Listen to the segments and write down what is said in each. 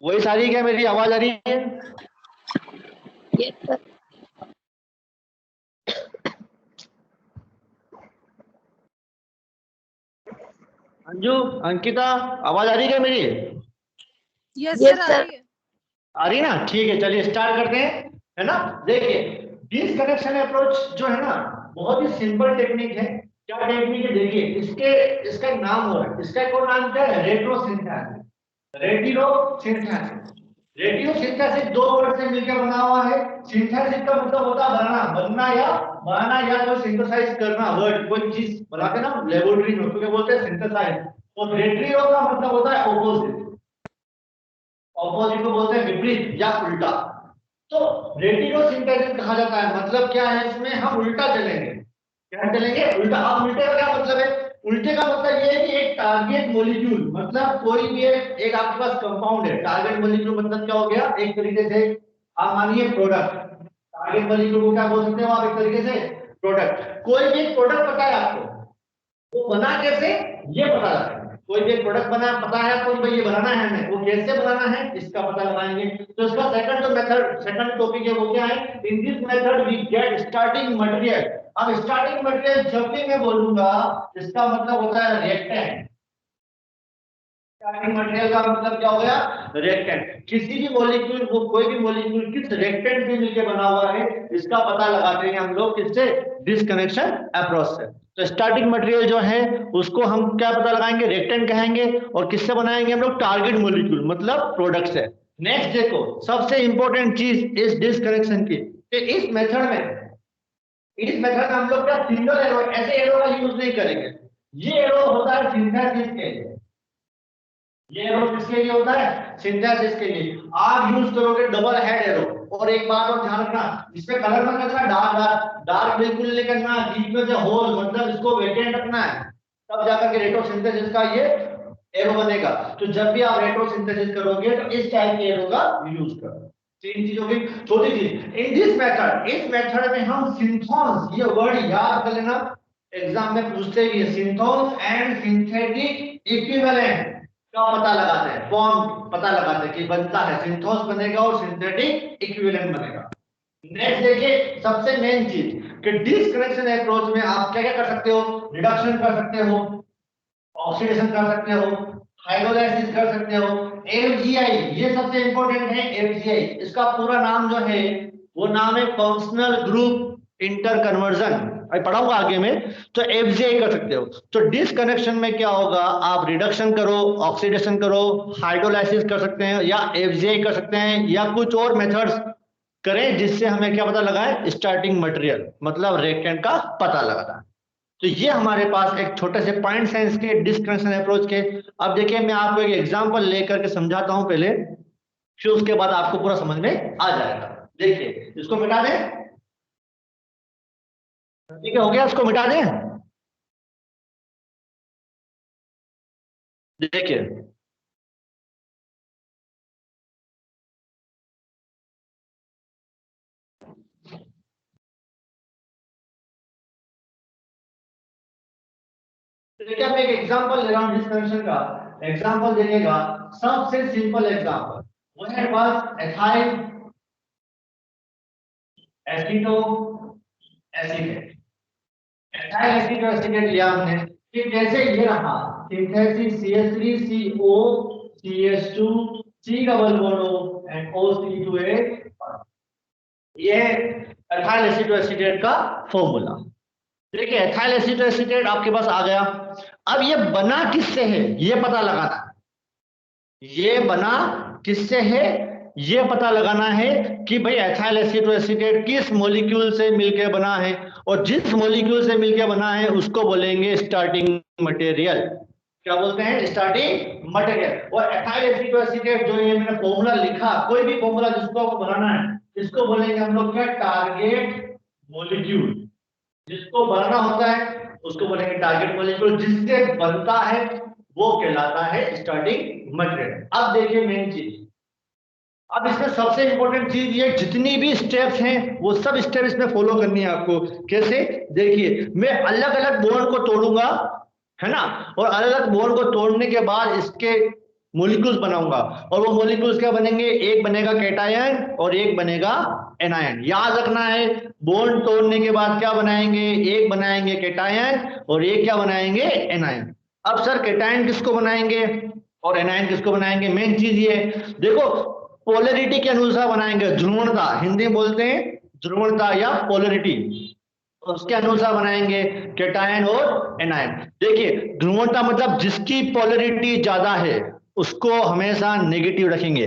वही सारी, क्या मेरी आवाज आ रही है? Yes sir. अंजू, अंकिता, आवाज आ रही है क्या मेरी? यस Yes, सर, आ sir. रही है। आ रही है ना? ठीक है, चलिए स्टार्ट करते हैं, है ना। देखिए, डिसकनेक्शन अप्रोच जो है ना, बहुत ही सिंपल टेक्निक है। क्या टेक्निक है? देखिए, इसका एक नाम हो रहा है, इसका एक और नाम क्या है? Retro synthesis. रेटिनो सिंथेसिस। रेटिनो सिंथेसिस दो वर्ड से मिलकर बना हुआ है। सिंथेसिस का मतलब होता है बनाना, बनना या बनाना या कोई सिंथेसाइज करना, वर्ड कोई चीज बनाते ना लेबोरेटरी में, उसको क्या बोलते हैं? सिंथेसाइज। तो रेटिनो का मतलब होता है ऑपोजिट। ऑपोजिट को बोलते हैं विपरीत या उल्टा। तो रेटिनो सिंथेसिस कहा जाता है, मतलब क्या है? इसमें हम उल्टा चलेंगे। क्या चलेंगे? उल्टा। अब उल्टे का क्या मतलब है? उल्टे का मतलब ये है कि एक टारगेट मॉलिक्यूल, मतलब कोई भी एक आपके पास कंपाउंड है। टारगेट मॉलिक्यूल मतलब क्या हो गया? एक तरीके से आप मानिए प्रोडक्ट। टारगेट मॉलिक्यूल को क्या बोल सकते हो आप? एक तरीके से प्रोडक्ट। कोई भी एक प्रोडक्ट पता है आपको, वो बना कैसे, ये पता लगाएंगे। कोई भी एक प्रोडक्ट बना पता है आपको, भाई ये बनाना है हमें, वो कैसे बनाना है इसका पता लगाएंगे। तो इसका सेकंड जो मेथड, सेकंड टॉपिक है वो क्या है? In this method we get starting material. अब स्टार्टिंग मटेरियल जब भी मैं बोलूंगा, इसका मतलब होता है रिएक्टेंट। स्टार्टिंग मटेरियल का मतलब क्या हो गया? रिएक्टेंट। किसी भी मॉलिक्यूल, वो कोई भी मॉलिक्यूल किस रिएक्टेंट से मिलकर बना हुआ है, इसका पता लगाते हैं हम लोग किससे? डिसकनेक्शन अप्रोच से। तो स्टार्टिंग मटेरियल जो है उसको हम क्या पता लगाएंगे? रिएक्टेंट कहेंगे। और किससे बनाएंगे हम लोग? टारगेट मॉलिक्यूल मतलब प्रोडक्ट से। नेक्स्ट देखो, सबसे इंपॉर्टेंट चीज इस डिसकनेक्शन की, कि इस मेथड में हम लोग क्या सिंगल एरो, ऐसे एरो का यूज नहीं करेंगे। ये एरो होता है सिंथेसिस के लिए। ये एरो किसके लिए होता है? सिंथेसिस के लिए। आप यूज करोगे डबल हेड एरो। और एक बात और ध्यान रखना, इसमें कलर मत करना डार्क डार्क डार्क, बिल्कुल नहीं करना। बीच में से होल, मतलब इसको वेकेंट रखना है, तब जाकर के रेट्रो सिंथेसिस का ये एरो बनेगा। तो जब भी आप रेट्रो सिंथेसिस करोगे तो इस टाइप के एरो का यूज करो। तीन चीजों की छोटी चीज इन दिस मेथड। इस मेथड में हम सिंथोन्स, ये वर्ड याद कर लेना, एग्जाम में पूछते भी है। सिंथोन्स एंड सिंथेटिक इक्विवेलेंट का पता लगाते हैं, फॉर्म पता लगाते हैं कि बनता है सिंथोस बनेगा और सिंथेटिक इक्विवेलेंट बनेगा। नेक्स्ट देखिए, सबसे मेन चीज कि डिसकनेक्शन अप्रोच में आप क्या क्या कर सकते हो? रिडक्शन कर सकते हो, ऑक्सीडेशन कर सकते हो, हाइड्रोलाइसिस कर सकते हो, एफजीआई, ये सबसे इंपॉर्टेंट है। एफजीआई इसका पूरा नाम जो है वो नाम है फंक्शनल ग्रुप इंटर कन्वर्जन, अभी पढ़ाऊंगा आगे में। तो एफजीआई कर सकते हो। तो डिसकनेक्शन में क्या होगा? आप रिडक्शन करो, ऑक्सीडेशन करो, हाइड्रोलाइसिस कर सकते हैं, या एफजीआई कर सकते हैं, या कुछ और मेथड्स करें जिससे हमें क्या पता लगाए? स्टार्टिंग मटेरियल मतलब रिएक्टेंट का पता लगाना। तो ये हमारे पास एक छोटे से पॉइंट साइंस के डिस्कनेक्शन अप्रोच के। अब देखिए, मैं आपको एक एग्जांपल लेकर के समझाता हूं पहले, फिर उसके बाद आपको पूरा समझ में आ जाएगा। देखिए, इसको मिटा दें। ठीक है, हो गया, इसको मिटा दें। देखिए, देखिए मैं एक एग्जांपल ले रहा हूं डिस्कनेक्शन का। एग्जांपल देखिएगा, सबसे सिंपल एग्जांपल वो है पास ethyl acetoacetate. Ethyl acetoacetate लिया हमने, कि जैसे ये रहा synthesis CH3CO CH2 C double bond O and OC2A, ये एथाइल एसीटो एसीटेट का फॉर्मूला। देखिए, एथाइल एसीटो एसीटेट आपके पास आ गया। अब ये बना किससे है ये पता लगाना है। ये बना किससे है ये पता लगाना है कि भाई एथाइल एसीटो एसीटेट किस मॉलिक्यूल से मिलकर बना है। और जिस मॉलिक्यूल से मिलकर बना है उसको बोलेंगे स्टार्टिंग मटेरियल। क्या बोलते हैं? Starting material. और एथाइल एसीटो एसीटेट जो ये मैंने फॉर्मूला लिखा, कोई भी फॉर्मूला जिसको आपको बनाना है, इसको बोलेंगे हम लोग क्या? Target molecule. जिसको बनाना होता है उसको बोलेंगे टारगेट मॉलिक्यूल, जिससे बनता है वो कहलाता है स्टार्टिंग मटेरियल। अब देखिए मेन चीज, अब इसमें सबसे इंपॉर्टेंट चीज ये, जितनी भी स्टेप्स हैं वो सब स्टेप इसमें फॉलो करनी है आपको। कैसे? देखिए, मैं अलग अलग बॉन्ड को तोड़ूंगा, है ना, और अलग अलग बॉन्ड को तोड़ने के बाद इसके मॉलिक्यूल्स बनाऊंगा, और वो मॉलिक्यूल्स क्या बनेंगे, एक बनेगा कैटायन और एक बनेगा एनायन। याद रखना है, बॉन्ड तोड़ने के बाद क्या बनाएंगे, एक बनाएंगे कैटायन और एक क्या बनाएंगे, एनायन। अब सर कैटायन किसको बनाएंगे और एनायन किसको बनाएंगे, मेन चीज ये देखो, पोलरिटी के अनुसार बनाएंगे, ध्रुवणता हिंदी में बोलते हैं ध्रुवणता या पोलरिटी, उसके अनुसार बनाएंगे कैटायन और एनायन। देखिए ध्रुवणता मतलब जिसकी पोलरिटी ज्यादा है उसको हमेशा नेगेटिव रखेंगे,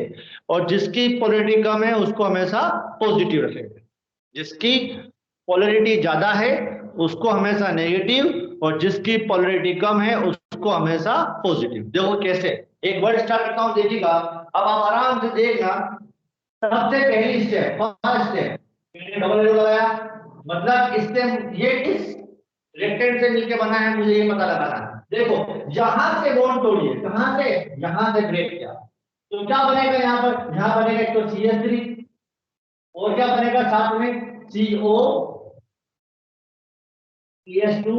और जिसकी पोलरिटी कम है उसको हमेशा पॉजिटिव रखेंगे। जिसकी पोलरिटी ज्यादा है उसको हमेशा नेगेटिव, और जिसकी पोलरिटी कम है उसको हमेशा पॉजिटिव। देखो कैसे, एक वर्ड स्टार्ट करता हूं, देखिएगा। अब आप आराम से देखना, सबसे पहली स्टेप, फर्स्ट स्टेप, मैंने डबल एरो लगाया, मतलब इससे ये किस रेक्टेंगल से मिलके बना है मुझे ये पता लगाना है। देखो यहां से बॉन्ड तोड़िए, कहां से, यहां से ब्रेक किया, तो क्या बनेगा यहाँ पर, यहां बनेगा एक तो CH3 और क्या बनेगा साथ में CO CH2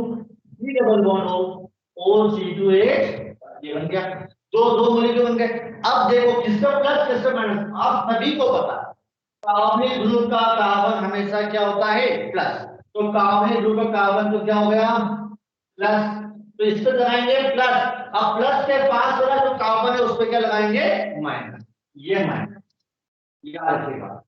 C double bond O C2H, ये बन गया, दो मॉलिक्यूल बन गए। अब देखो किसका प्लस किसका माइनस, आप सभी को पता है कार्बनिक ग्रुप का कार्बन हमेशा क्या होता है, प्लस। तो कार्बनिक ग्रुप का कार्बन तो क्या हो गया, प्लस, तो इस पे लगाएंगे प्लस। अब प्लस के पास वाला जो कार्बन है उस पे क्या लगाएंगे, माइनस, ये माइनस, याद रखिएगा।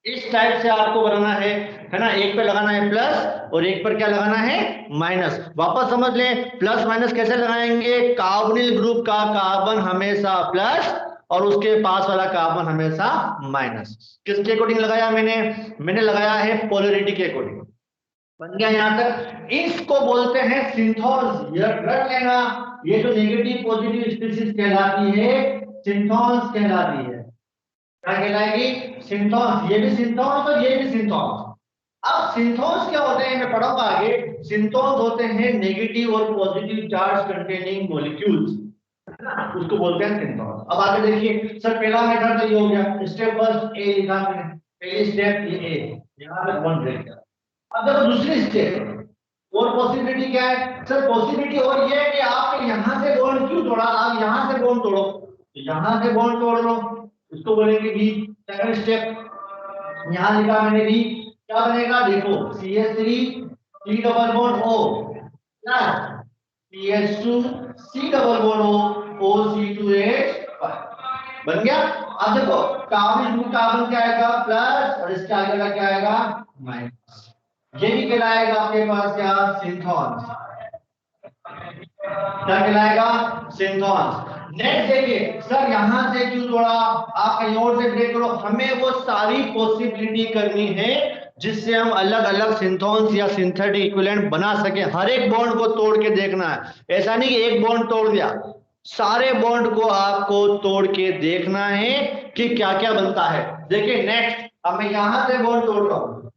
इस टाइप से आपको बनाना है ना, एक पे लगाना है प्लस और एक पर क्या लगाना है, माइनस। वापस समझ लें, प्लस माइनस कैसे लगाएंगे, कार्बोनिल ग्रुप का कार्बन हमेशा प्लस और उसके पास वाला कार्बन हमेशा माइनस। किसके अकॉर्डिंग लगाया मैंने लगाया है पोलरिटी के अकॉर्डिंग। बन गया यहां तक। इसको बोलते हैं सिंथोन्स, ये रट लेना, ये जो नेगेटिव पॉजिटिव स्पीशीज कहलाती है सिंथोन्स कहलाती है। क्या कहलाएगी, सिंथोन्स। ये भी सिंथोन्स और ये भी सिंथोन्स। अब सिंथोन्स क्या होते हैं मैं पढ़ाऊंगा आगे। सिंथोन्स होते हैं नेगेटिव और पॉजिटिव चार्ज कंटेनिंग मॉलिक्यूल्स, उसको बोलते हैं सिंथोन्स। अब आगे देखिए सर, पहला मेथड तो ये हो गया, स्टेप फर्स्ट ए लिखा मैंने, पहली स्टेप ये ए, यहां पे बॉन्ड ब्रेक किया। अब देखो दूसरी स्टेप और पॉसिबिलिटी क्या है सर, पॉसिबिलिटी और ये है कि आप यहां से बॉन्ड क्यों तोड़ा, आप यहां से बॉन्ड तोड़ो, तो यहां से बॉन्ड तोड़ लो, इसको बोलेंगे बी। सेकंड स्टेप यहां लिखा मैंने बी, क्या बनेगा देखो CH3 C double bond O plus CH2 C double bond O C2H बन गया। अब देखो कार्बन कार्बन क्या आएगा प्लस और इसके आगे का क्या आएगा माइनस, ये भी कहलाएगा आपके पास क्या, सिंथोन्स। क्या कहलाएगा, सिंथोन्स। नेक्स्ट देखिए सर, यहां से क्यों तोड़ा, आप कहीं और से ब्रेक करो, हमें वो सारी पॉसिबिलिटी करनी है जिससे हम अलग अलग सिंथोन्स या सिंथेटिक इक्विवेलेंट बना सके। हर एक बॉन्ड को तोड़ के देखना है, ऐसा नहीं कि एक बॉन्ड तोड़ दिया, सारे बॉन्ड को आपको तोड़ के देखना है कि क्या क्या बनता है। देखिए नेक्स्ट, अब मैं यहां से बॉन्ड तोड़ रहा हूं,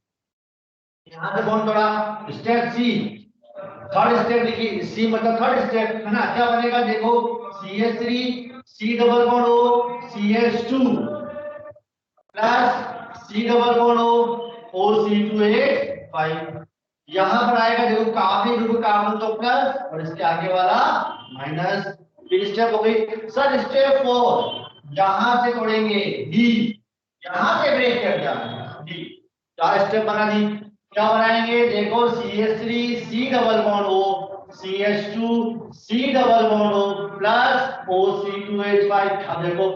यहां से बॉन्ड तोड़ा, स्टेप सी, थर्ड स्टेप लिखिए, सी मतलब थर्ड स्टेप है ना, क्या बनेगा देखो CH3 C double bond O CH2 plus C double bond O C2H5, यहां पर आएगा देखो कार्बन ग्रुप कार्बन तो प्लस और इसके आगे वाला माइनस। फिर स्टेप हो गई सर, स्टेप 4 यहां से तोड़ेंगे डी, यहां से ब्रेक कर दिया डी, चार स्टेप बना दी। क्या बनाएंगे देखो CH3 C double bond O CH2 C double bond O plus O C2H5। अब देखो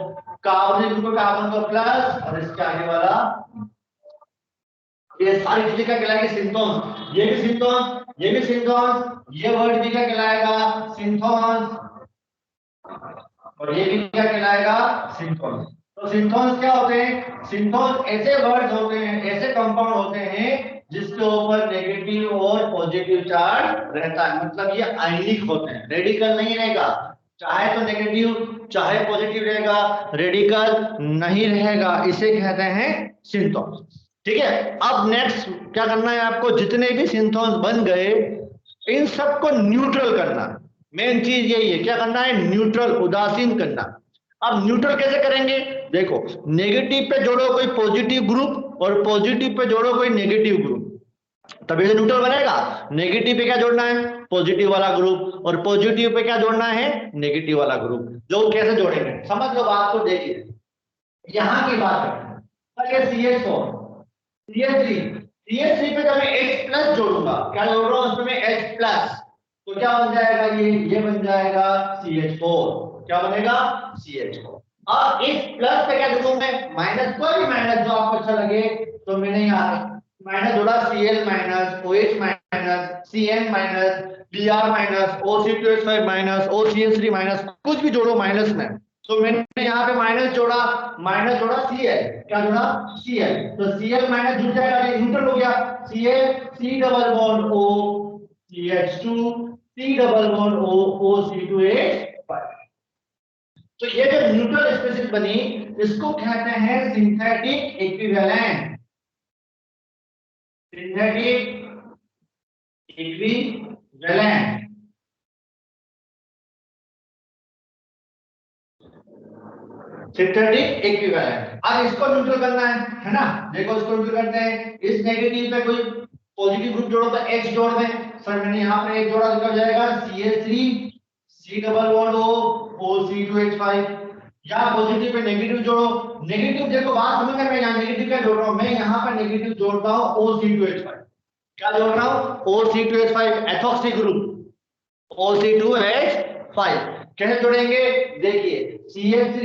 कार्बन ग्रुप कार्बन को प्लस और इसके आगे वाला, ये सारी चीजें क्या कहलाएगी, सिंथोन्स। ये भी सिंथोन्स, ये भी सिंथोन्स, ये वर्ड भी क्या कहलाएगा, सिंथोन्स, और ये भी क्या कहलाएगा, सिंथोन्स। तो सिंथोन्स क्या होते हैं, सिंथोन्स ऐसे वर्ड्स होते हैं, ऐसे कंपाउंड होते हैं जिसके ऊपर नेगेटिव और पॉजिटिव चार्ज रहता है, मतलब ये आयनिक होते हैं, रेडिकल नहीं रहेगा, चाहे तो नेगेटिव चाहे पॉजिटिव रहेगा, रेडिकल नहीं रहेगा, इसे कहते हैं सिंथोन्स। ठीक है, अब नेक्स्ट क्या करना है आपको, जितने भी सिंथोन्स बन गए इन सबको न्यूट्रल करना, मेन चीज यही है, क्या करना है, न्यूट्रल, उदासीन करना। अब न्यूट्रल कैसे करेंगे, देखो नेगेटिव पे जोड़ो कोई पॉजिटिव ग्रुप और पॉजिटिव पे जोड़ो कोई नेगेटिव ग्रुप, तभी तो न्यूट्रल बनेगा। नेगेटिव पे क्या जोड़ना है, पॉजिटिव वाला ग्रुप, और पॉजिटिव पे क्या जोड़ना है, नेगेटिव वाला ग्रुप। जो कैसे जोड़ेंगे समझ लो बात को। देखिए यहाँ की बात है CH4 CH3 पे जब मैं H+ जोड़ूंगा, क्या जोड़ रहा हूँ उसमें H+, तो क्या बन जाएगा ये बन जाएगा CH4। क्या बनेगा CH4। और इस प्लस पे क्या जोड़ूं मैं माइनस, कोई भी माइनस जो आपको अच्छा लगे। तो मैंने यहाँ माइनस जोड़ा Cl minus OH minus Cn minus Br minus OC2H5 minus OCH3 minus, कुछ भी जोड़ो माइनस में। तो मैंने यहाँ पे माइनस जोड़ा Cl, क्या जोड़ा Cl, तो Cl माइनस जुड़ जाएगा, ये न्यूट्रल हो गया। Cl C double bond O CH2 C double bond O OC2H5। तो ये जो न्यूट्रल स्पीशीज बनी इसको कहते हैं synthetic equivalent. Synthetic equivalent. Synthetic equivalent. अब इसको न्यूट्रल करना है ना। देखो इसको न्यूट्रल करते हैं, इस नेगेटिव पे कोई पॉजिटिव ग्रुप जोड़ो तो H जोड़ दें। सर मैंने यहाँ पे एक जोड़ा, निकल जाएगा CH3 C double bond O OC2H5। या पॉजिटिव पे नेगेटिव जोड़ो, नेगेटिव देखो बात समझ में, मैं यहाँ नेगेटिव क्या जोड़ रहा हूँ, मैं यहाँ पर नेगेटिव जोड़ता हूँ OC2H5। क्या जोड़ रहा हूँ OC2H5 एथॉक्सी ग्रुप OC2H5। कैसे जोड़ेंगे देखिए CH3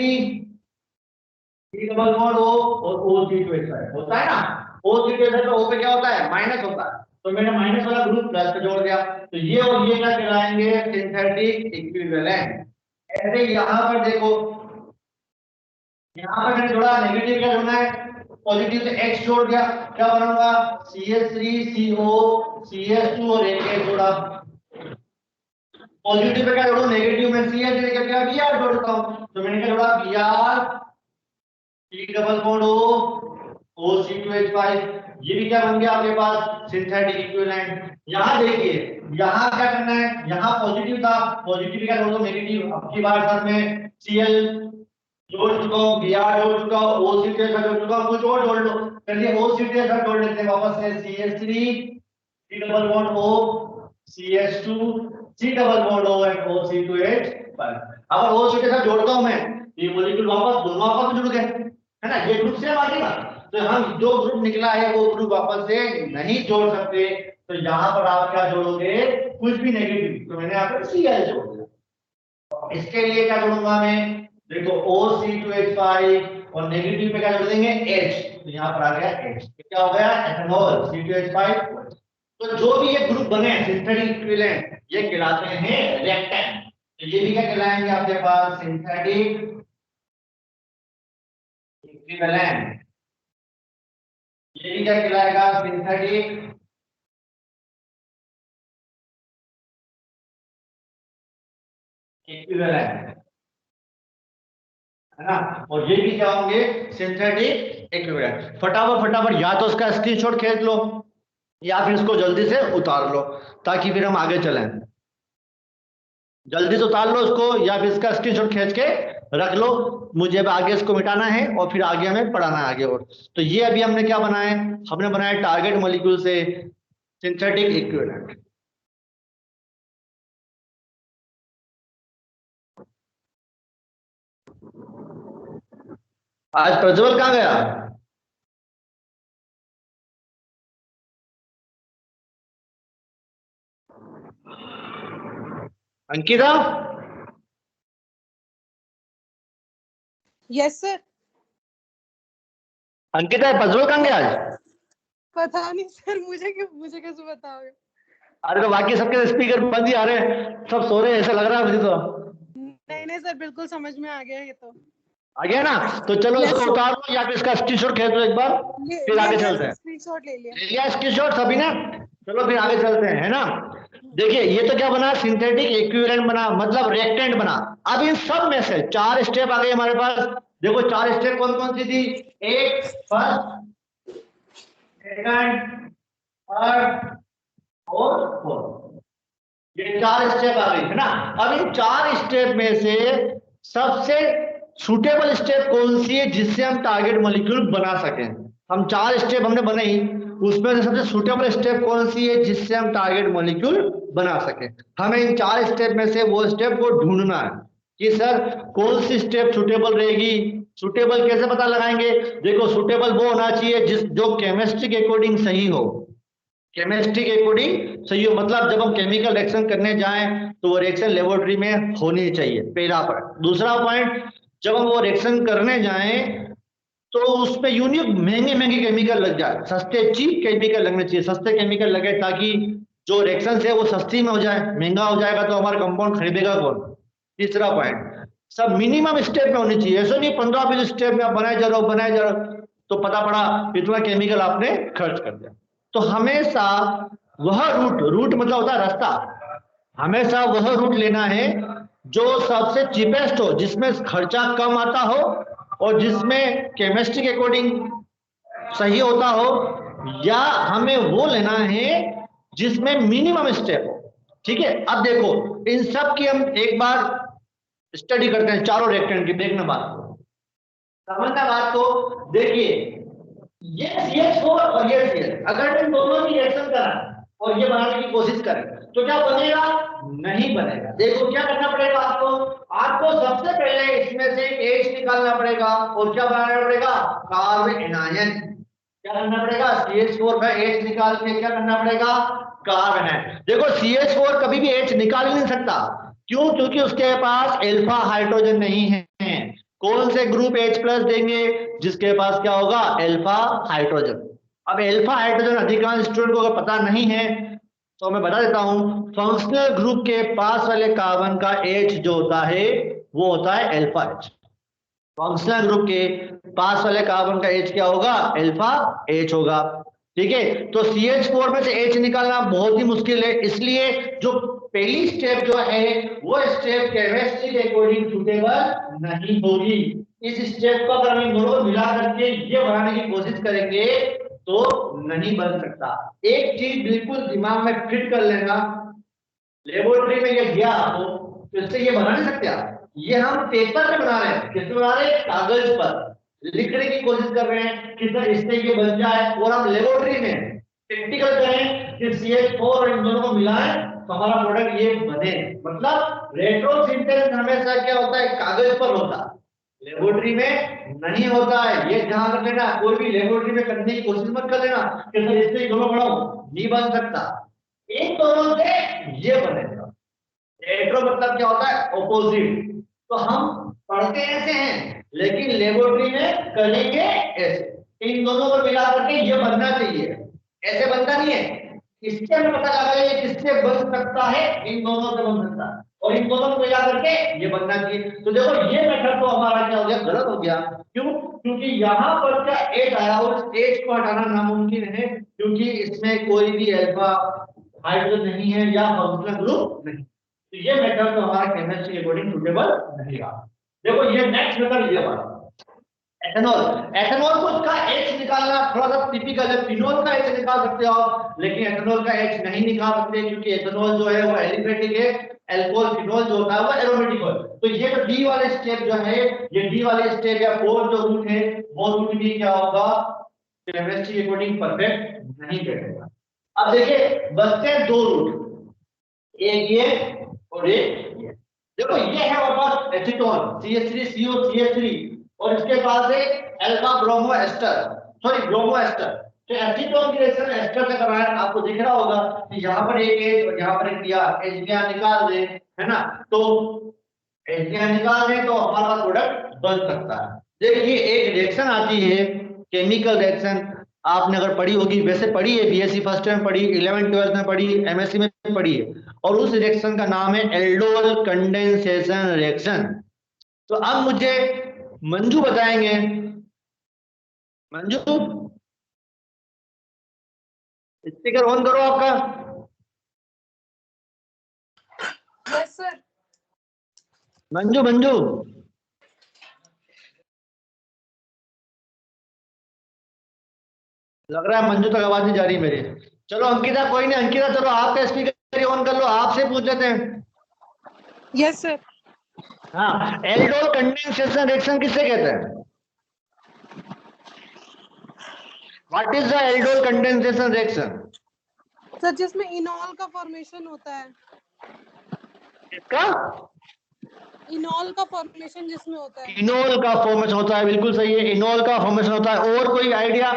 C double bond O और OC2H5 होता है ना। OC2H5 O पे क्या होता है माइनस होता है, तो मैंने माइनस वाला ग्रुप प्लस पे जोड़ दिया। तो ये और ये क्या कहलाएंगे सिंथेटिक इक्विवेलेंट। ऐसे यहाँ पर देखो, यहाँ पर मैंने जोड़ा नेगेटिव, क्या जोड़ना है पॉजिटिव से H जोड़ दिया, क्या बनूंगा CH3 CO CH2 और एक H जोड़ा। पॉजिटिव पे क्या जोड़ू, नेगेटिव में CH लेकर क्या Br जोड़ता हूं, तो मैंने क्या जोड़ा Br C double bond O OC2H5। ये भी क्या बन गया आपके पास सिंथेटिक इक्विवेलेंट। यहाँ देखिए यहाँ क्या करना है, यहाँ पॉजिटिव था, पॉजिटिव क्या जोड़ दो नेगेटिव, अब की बार साथ में Cl जोड़ चुका हूँ, Br जोड़ चुका हूँ, OC2H5 जोड़ चुका हूँ, कुछ और जोड़ लो। चलिए OC2H5 जोड़ लेते हैं वापस से, CH3 C double bond O CH2 C double bond O and OC2H5। अब OC2H5 जोड़ता हूँ मैं, ये मॉलिक्यूल वापस दोनों आपस में जुड़ गए है ना, ये ग्रुप सेम आ गया। तो हम जो ग्रुप निकला है वो ग्रुप वापस से नहीं जोड़ सकते, तो यहाँ पर आप क्या जोड़ोगे कुछ भी नेगेटिव, तो मैंने यहाँ पर Cl जोड़ दिया। इसके लिए क्या जोड़ूंगा मैं, देखो OC2H5 और नेगेटिव पे क्या जोड़ देंगे H, तो यहाँ पर आ गया H, क्या हो गया एथेनॉल C2H5। तो जो भी ये ग्रुप बने सिंथेटिक इक्विवेलेंट ये कहलाते हैं रिएक्टेंट। तो ये भी क्या कहलाएंगे आपके पास सिंथेटिक इक्विवेलेंट। ये भी क्या कहलाएगा सिंथेटिक इक्विवेलेंट है ना। और ये भी क्या होंगे सिंथेटिक इक्विवेलेंट। फटाफट या तो उसका स्क्रीनशॉट खींच लो या फिर इसको जल्दी से उतार लो ताकि फिर हम आगे चलें। जल्दी से उतार लो उसको या फिर इसका स्क्रीनशॉट खींच के रख लो, मुझे अब आगे इसको मिटाना है और फिर आगे हमें पढ़ाना है आगे। और तो ये अभी हमने क्या बनाया है, हमने बनाया टारगेट मॉलिक्यूल से सिंथेटिक इक्विवेलेंट। आज प्रज्वल कहाँ गया, अंकिता? Yes sir. अंकिता प्रज्वल कहाँ गया आज? पता नहीं सर, मुझे कैसे बताओगे। अरे तो बाकी सबके स्पीकर बंद ही आ रहे हैं, सब सो रहे हैं ऐसा लग रहा है मुझे तो। नहीं सर, बिल्कुल समझ में आ गया ये तो। आ गया ना, तो चलो इसको उतार लो या फिर इसका स्क्रीनशॉट खींच लो एक बार, फिर आगे चलते हैं। स्क्रीनशॉट ले लिया। ले लिया स्क्रीनशॉट सभी ने, चलो फिर आगे चलते हैं है ना। देखिए ये तो क्या बना सिंथेटिक इक्विवेलेंट बना, मतलब रिएक्टेंट बना। अब इन सब में से 4 स्टेप आ गए हमारे पास। देखो 4 स्टेप कौन कौन सी थी, एक फर्स्ट सेकंड थर्ड और फोर्थ, ये 4 स्टेप आ गई है ना। अब इन 4 स्टेप में से सबसे सुटेबल स्टेप कौन सी है जिससे हम टारगेट मॉलिक्यूल बना सकें। हम 4 स्टेप हमने बनाई, उसमें से सबसे सुटेबल स्टेप कौन सी है जिससे हम टारगेट मॉलिक्यूल बना सकें। हमें इन 4 स्टेप में से वो स्टेप को ढूंढना है कि सर कौन सी स्टेप सुटेबल रहेगी। सुटेबल कैसे पता लगाएंगे? देखो सुटेबल वो होना चाहिए जो केमिस्ट्री के अकॉर्डिंग सही हो। केमिस्ट्री के अकॉर्डिंग सही हो मतलब जब हम केमिकल रिएक्शन करने जाएं तो वो रिएक्शन लेबोरेटरी में होनी चाहिए, पहला पॉइंट। दूसरा पॉइंट, जब हम वो रिएक्शन करने जाएं तो उसमें यूनिक महंगे महंगे केमिकल लग जाए, सस्ते चीप केमिकल लगने चाहिए। सस्ते केमिकल लगे ताकि जो रिएक्शन है वो सस्ती में हो जाए। महंगा हो जाएगा तो हमारा कंपाउंड खरीदेगा कौन? तीसरा पॉइंट, सब मिनिमम स्टेप में होनी चाहिए। ऐसा नहीं 15-20 स्टेप में आप बनाए जा रहे हो तो पता पड़ा इतना केमिकल आपने खर्च कर दिया। तो हमेशा वह रूट मतलब होता है रास्ता, हमेशा वह रूट लेना है जो सबसे चीपेस्ट हो, जिसमें खर्चा कम आता हो और जिसमें केमिस्ट्री के अकॉर्डिंग सही होता हो, या हमें वो लेना है जिसमें मिनिमम स्टेप हो। ठीक है, अब देखो इन सब की हम एक बार स्टडी करते हैं, चारों रिएक्टेंट की। देखना बात को, समझना बात को। देखिए ये CH4 और ये CH, अगर इन दोनों की रिएक्शन करा और ये बनाने की कोशिश करें तो क्या बनेगा? नहीं बनेगा। देखो क्या करना पड़ेगा आपको? आपको सबसे पहले इसमें से H निकालना पड़ेगा और क्या बनाना पड़ेगा? Carbon anion. क्या करना पड़ेगा? CH4 का H निकाल के क्या करना पड़ेगा? कार्बन है। देखो CH4 कभी भी H निकाल ही नहीं सकता। क्यों? क्योंकि उसके पास अल्फा हाइड्रोजन नहीं है। कौन से ग्रुप H+ देंगे? जिसके पास क्या होगा? Alpha hydrogen. अब अल्फा हाइड्रोजन अधिकांश स्टूडेंट को अगर पता नहीं है तो मैं बता देता हूं, फंक्शनल ग्रुप के पास वाले कार्बन का H जो होता है वो होता है अल्फा H। फंक्शनल ग्रुप के पास वाले कार्बन का H क्या होगा? अल्फा H होगा। ठीक है, तो CH4 में से H निकालना बहुत ही मुश्किल है, इसलिए जो पहली स्टेप जो है वो स्टेप केमिस्ट्री के अकॉर्डिंग सुटेबल नहीं होगी। इस स्टेप को अगर हम दोनों मिला करके ये बनाने की कोशिश करेंगे तो नहीं बन सकता। एक चीज बिल्कुल दिमाग में फिट कर लेना, लेबोरेटरी में ये दिया आपको तो इससे ये बना नहीं सकते आप। ये हम पेपर में बना रहे हैं, किसमें बना रहे हैं? कागज पर लिखने की कोशिश कर रहे हैं कि सर इससे ये बन जाए, और हम लेबोरेटरी में प्रैक्टिकल करें कि CH4 और इन दोनों को मिलाएं तो हमारा प्रोडक्ट ये बने। मतलब रेट्रोसिंथेसिस हमेशा क्या होता है? कागज पर होता है, लेबोरेटरी में नहीं होता है। ये ध्यान रख लेना, कोई भी लेबोरेटरी में करने की कोशिश मत कर लेना कि सर इससे दोनों बनाओ, नहीं बन सकता। इन दोनों से ये बनेगा। रेट्रो मतलब क्या होता है? ऑपोजिट। तो हम पढ़ते ऐसे हैं लेकिन लेबोरेटरी में करेंगे ऐसे। इन दोनों को मिला करके ये बनना चाहिए, ऐसे बनता नहीं है। इससे हमें पता लगा ये किससे बन सकता है? इन दोनों से बन सकता है, और इन दोनों को मिला करके ये बनना चाहिए। तो देखो ये मेथड तो हमारा क्या हो गया? गलत हो गया। क्यों? क्योंकि यहाँ पर क्या H आया और इस H को हटाना नामुमकिन है, क्योंकि इसमें कोई भी अल्फा हाइड्रोजन नहीं है या फंक्शनल ग्रुप नहीं। तो ये मेथड तो हमारा केमिस्ट्री के अकॉर्डिंग सुटेबल नहीं रहा। देखो ये नेक्स्ट मेथड ये हमारा एथेनॉल। एथेनॉल को इसका H निकालना थोड़ा सा टिपिकल है। फिनोल का H निकाल सकते हो आप, लेकिन एथेनॉल का H नहीं निकाल सकते क्योंकि एथेनॉल जो है वो एलिफेटिक है, अल्कोहल फिनोल जो होता है वो एरोमेटिक है। तो ये जो डी वाले स्टेप जो है, ये डी वाले स्टेप या फोर्थ जो रूट है वो रूट भी क्या होगा? केमिस्ट्री के अकॉर्डिंग परफेक्ट नहीं बैठेगा। अब देखिए बचते हैं दो रूट, एक ये और एक ये। देखो ये है हमारे पास एसीटोन CH3CO CH3 और इसके पास है alpha bromo ester, sorry bromo ester. तो एसीटोन की रिएक्शन एस्टर से कर रहा है, आपको दिख रहा होगा कि यहाँ पर एक H और यहाँ पर एक H निकाल दे, है ना? तो H निकाल दे तो हमारा प्रोडक्ट बन सकता है। देखिए एक रिएक्शन आती है, केमिकल रिएक्शन, आपने अगर पढ़ी होगी, वैसे पढ़ी है, BSc फर्स्ट टाइम पढ़ी, 11th-12th में पढ़ी, MSc में पढ़ी है, और उस रिएक्शन का नाम है एल्डोल कंडेंसेशन रिएक्शन। तो अब मुझे मंजू बताएंगे। मंजू स्पीकर ऑन करो आपका। Yes sir. मंजू मंजू लग रहा है मंजू तक आवाज नहीं जा रही मेरी। चलो अंकिता, कोई नहीं अंकिता, चलो आपका स्पीकर ऑन कर लो, आपसे पूछ लेते हैं। Yes sir. हाँ, एल्डोल कंडेंसेशन रिएक्शन किससे कहते हैं? What is the aldol condensation reaction? Sir जिसमें इनॉल का फॉर्मेशन होता है। किसका? इनॉल का फॉर्मेशन जिसमें होता है। इनोल का फॉर्मेशन होता है, बिल्कुल सही है, इनोल का फॉर्मेशन होता है। और कोई आइडिया,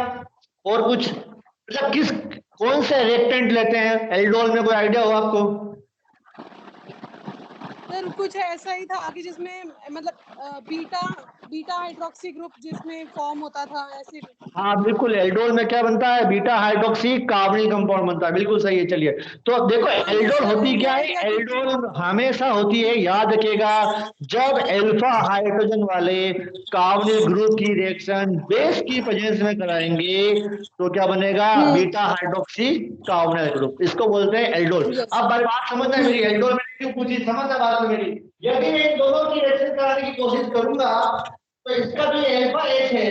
और कुछ, मतलब किस, कौन से रिएक्टेंट लेते हैं एल्डोल में, कोई आइडिया हो आपको? सर कुछ ऐसा ही था कि जिसमें मतलब बीटा बीटा हाइड्रोक्सी ग्रुप जिसमें फॉर्म होता था ऐसे। हाँ बिल्कुल, एल्डोल में क्या बनता है, बीटा हाइड्रोक्सी कार्बोनिल कंपाउंड बनता है, बिल्कुल सही है। चलिए, तो अब देखो हाँ जी एल्डोल सर, होती ये क्या है, आइडिया दीजिए। एल्डोल हमेशा होती है, याद रखिएगा, जब अल्फा हाइड्रोजन वाले कार्बोनिल ग्रुप की रिएक्शन बेस की प्रेजेंस में कराएंगे तो क्या बनेगा, बीटा हाइड्रोक्सी कार्बोनिल ग्रुप, इसको बोलते हैं एल्डोल। यस। अब बात समझना है मेरी, एल्डोल मैंने क्यों पूछी, समझना बात में मेरी। यदि मैं इन दोनों की रिएक्शन कराने की कोशिश करूंगा तो इसका जो अल्फा एच है,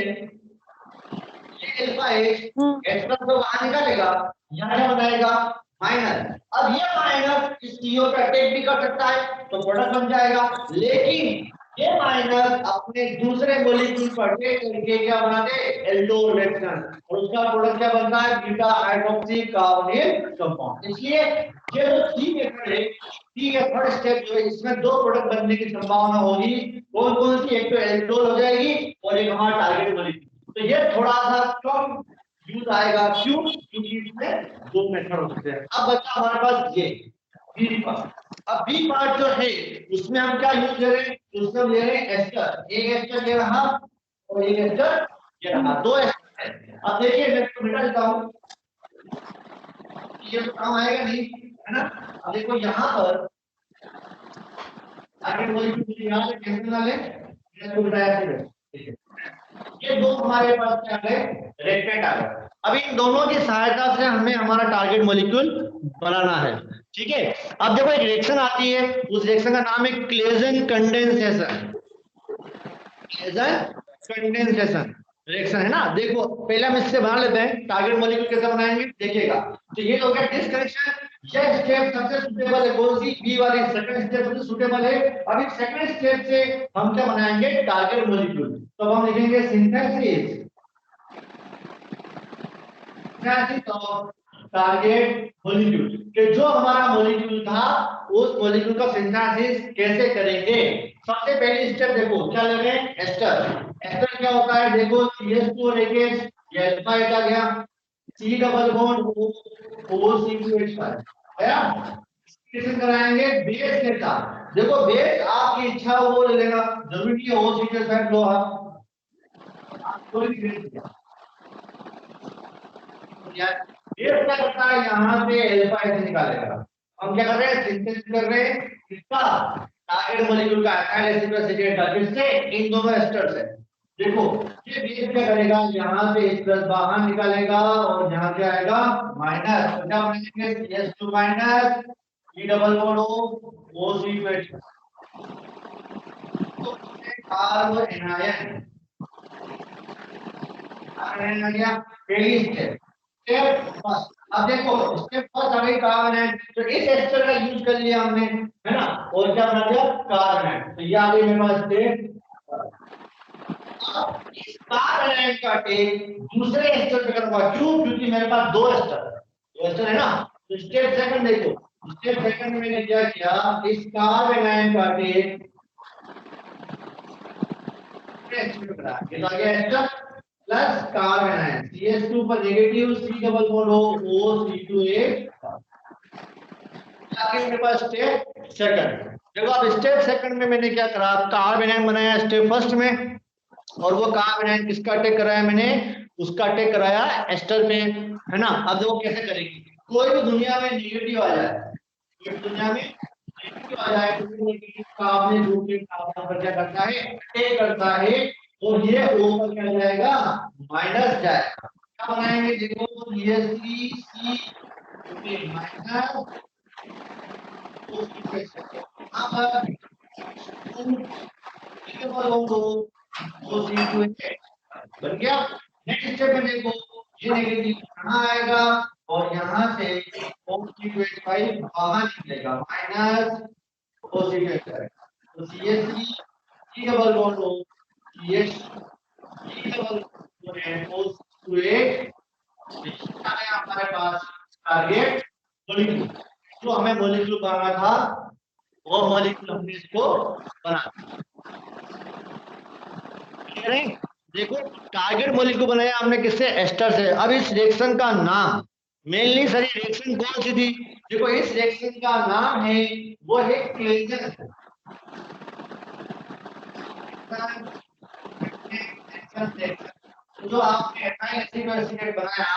ये अल्फा एच एच प्लस तो बाहर निकालेगा, यहाँ क्या बनाएगा, माइनस। अब ये माइनस इस CO पे अटैक भी कर सकता है तो प्रोडक्ट बन जाएगा, लेकिन ये माइनस अपने दूसरे मॉलिक्यूल पर अटैक करके क्या बनाते हैं, एल्डोल रिएक्शन, और उसका प्रोडक्ट क्या बनता है, बीटा हाइड्रोक्सी कार्बोनिल कंपाउंड। इसलिए ये जो सी मेथड है, सी का थर्ड स्टेप जो है, इसमें दो प्रोडक्ट बनने की संभावना होगी। कौन कौन सी, एक तो एल्डोल हो जाएगी और एक हमारा टारगेट मॉलिक्यूल। तो ये थोड़ा सा कम यूज आएगा, क्यों, क्योंकि इसमें दो मेथड होते हैं। अब बच्चा हमारे पास ये बी पार्ट। अब बी पार्ट जो है उसमें हम क्या यूज ले रहे हैं, उसमें हम ले रहे हैं एस्टर, एक एस्टर ले रहा और एक एस्टर ये रहा, दो एस्टर है। अब देखिए मैं इसको मिटा देता हूं, ये तो काम आएगा नहीं, है ना। अब देखो यहाँ पर आगे मॉलिक्यूल यहाँ पे कैसे बना ले, इसको बताया फिर ये दो हमारे पास क्या है, रिएक्टेंट आ गए। अब इन दोनों की सहायता से हमें हमारा टारगेट मॉलिक्यूल बनाना है, ठीक है। अब देखो एक रिएक्शन आती है, उस रिएक्शन का नाम है Claisen condensation, Claisen condensation reaction है ना। देखो पहले हम इससे बना लेते हैं टारगेट मॉलिक्यूल, कैसे बनाएंगे देखिएगा। तो ये हो गया डिस्कनेक्शन, ये स्टेप सबसे सुटेबल है, कौन सी, बी वाली, सेकंड स्टेप सबसे सुटेबल है। अभी सेकंड स्टेप से हम क्या बनाएंगे, टारगेट मॉलिक्यूल। तो हम लिखेंगे सिंथेसिस ऑफ टारगेट मॉलिक्यूल, कि जो हमारा मॉलिक्यूल था उस मॉलिक्यूल का सिंथेसिस कैसे करेंगे। सबसे पहली स्टेप देखो क्या लगे, एस्टर। एस्टर क्या होता है, देखो CH2 और AKH, ये अल्फा एच आ गया, C डबल बॉन्ड OCH5 आया। कैसे कराएंगे, बेस के साथ। देखो बेस आपकी इच्छा हो वो ले लेना, जरूरी नहीं है OCH5 लो आप कोई भी बेस यार। बेस क्या करता है, यहाँ से अल्फा एच निकालेगा। हम क्या कर रहे हैं, सिंथेसिस कर रहे हैं किसका, टारगेट मॉलिक्यूल का एल्काइल एसिड और एसिटेट का, किससे, इन दोनों एस्टर से। देखो ये बेस क्या करेगा, यहाँ से H+ बाहर निकालेगा और यहाँ क्या आएगा, माइनस। तो क्या बनेंगे, CH2 minus C double bond O OCH, तो कार्बो एनायन आ गया। पहली स्टेप, स्टेप फर्स्ट। अब देखो स्टेप फर्स्ट हमें कार्बन है, तो इस एस्टर का यूज कर लिया हमने, है ना, और क्या बना दिया, कार्बन है। तो ये आ गई मेरे पास स्टेप। अब इस कार्बन का टेक दूसरे एस्टर पे करूंगा, क्यों, क्योंकि मेरे पास दो एस्टर है ना। तो स्टेप सेकंड देखो, स्टेप सेकंड में मैंने क्या किया, इस कार्बन का टेक एस्टर पे करा, ये तो आ गया ester plus carbon ion, CH2 पर negative, C double bond O C2H। आगे मेरे पास स्टेप सेकंड। देखो अब स्टेप सेकंड में मैंने क्या करा, कार्बन आयन बनाया स्टेप फर्स्ट में, और वो कार्बन आयन किसका अटैक कराया मैंने, उसका अटैक कराया एस्टर पे, है ना। अब देखो कैसे करेगी, कोई भी दुनिया में नेगेटिव आ जाए, कोई भी दुनिया में नेगेटिव आ जाए तो नेगेटिव का आपने ग्रुप के कार्बन पर क्या करता है, अटैक करता है, और ये O पर क्या जाएगा, माइनस जाएगा। क्या बनाएंगे, देखो CH3C माइनस अब बन गया। नेक्स्ट स्टेप में देखो ये नेगेटिव यहाँ आएगा और यहाँ से OCH5 बाहर निकलेगा, माइनस OCH5, तो CH3 C double bond O CH C double bond O2H आया हमारे पास टारगेट मॉलिक्यूल। जो हमें मॉलिक्यूल बनाना था वो मॉलिक्यूल हमने इसको बना दिया। देखो टारगेट मॉलिक्यूल बनाया हमने किससे, एस्टर से। अब इस रिएक्शन का नाम, मेनली सर रिएक्शन कौन सी थी, देखो इस रिएक्शन का नाम है, वो है क्लेजन। जो आपने एथाइल एसिड बनाया,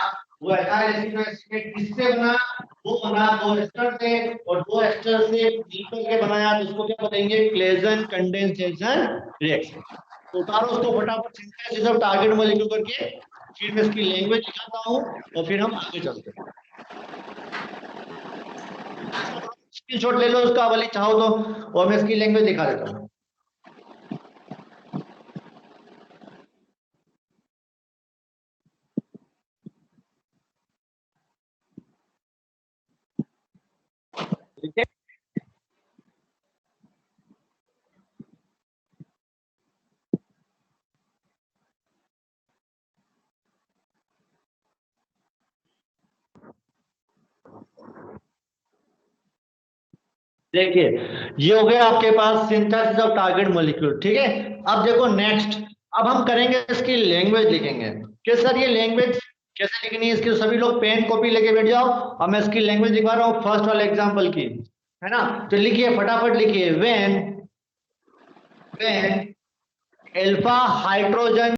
वो एथाइल एसिड किससे बना, वो बना दो एस्टर से, और दो एस्टर से मिलकर के बनाया, तो उसको क्या बताएंगे, क्लेजन कंडेंसेशन रिएक्शन। तो उतारो उसको फटाफट सिंथेसिस ऑफ टारगेट मॉलिक्यूल करके, फिर मैं इसकी लैंग्वेज दिखाता हूँ और फिर हम आगे चलते हैं। स्क्रीनशॉट ले लो उसका वाली चाहो तो, और मैं इसकी लैंग्वेज दिखा देता हूँ। ठीक है, देखिए ये हो गया आपके पास सिंथेसिस ऑफ टारगेट मॉलिक्यूल। ठीक है, अब देखो नेक्स्ट, अब हम करेंगे इसकी लैंग्वेज लिखेंगे कि सर ये लैंग्वेज कैसे लिखनी है इसकी। सभी लोग पेन कॉपी लेके बैठ जाओ, अब मैं इसकी लैंग्वेज दिखा रहा हूँ फर्स्ट वाले एग्जांपल की, है ना। तो लिखिए फटाफट लिखिए, व्हेन अल्फा हाइड्रोजन